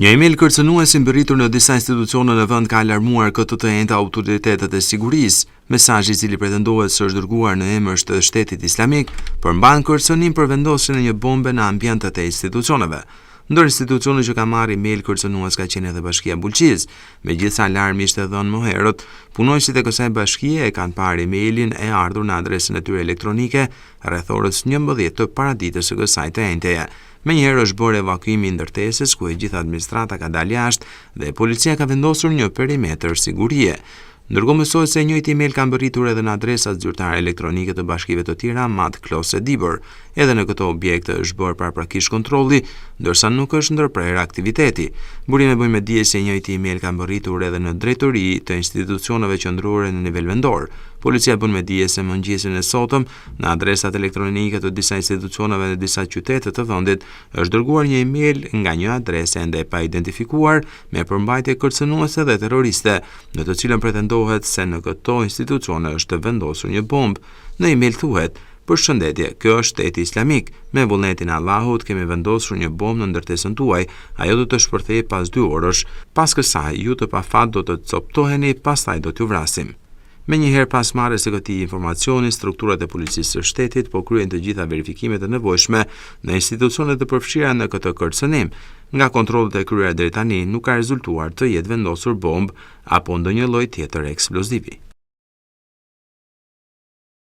Një email kërcënues i mbërritur në disa institucione në vend ka alarmuar këtë të njëjta autoritetet e sigurisë. Mesazhi i cili pretendohet se është dërguar në emër të Shtetit Islamik përmban kërcënim për vendosjen e një bombe në ambientet e institucioneve. Ndër institucionet që ka marrë email kërcënues ka qenë edhe Bashkia e Bulqisë. Megjithëse alarmi ishte dhënë më herët, punonjësit e kësaj bashkie e kanë parë emailin e ardhur në adresën e tyre elektronike rreth orës 11 të paraditës së kësaj të njëjteje. Menjëherë është bërë evakuimi i ndërtesës ku e gjithë administrata ka dalë jashtë dhe policia ka vendosur një perimetër sigurie. Ndërkohë mësohet se njëjti email ka mbërritur edhe në adresat zyrtare elektronike të bashkive të tjera Mat Klos e Dibër. Edhe në këto objekte është bërë paraprakisht kontrolli, ndërsa nuk është ndërprerë aktiviteti. Burime bëjnë me dije se njëjti email ka mbërritur edhe në drejtori të institucioneve qendrore në nivel vendor. Policia bën me dije se mëngjesin e sotëm në adresat elektronike të disa institucioneve në disa qytete të vendit është dërguar një email nga një adresë ende pa identifikuar me përmbajtje kërcënuese dhe terroriste, në të cilën pretendohet se në këto institucione është vendosur një bombë. Në email thuhet: "Përshëndetje, kjo është Shteti Islamik. Me vullnetin e Allahut kemi vendosur një bombë në ndërtesën tuaj. Ajo do të shpërthejë pas 2 orësh. Pas kësaj ju të pafat do të coptoheni, pastaj do t'ju vrasim." Menjëherë pas marrjes së këtij informacioni, strukturat e policisë së shtetit po kryejnë të gjitha verifikimet e nevojshme në institucionet e përfshira në këtë kërcënim. Nga kontrollet e kryera deri tani nuk ka rezultuar të jetë vendosur bombë apo ndonjë lloj tjetër eksplozivi.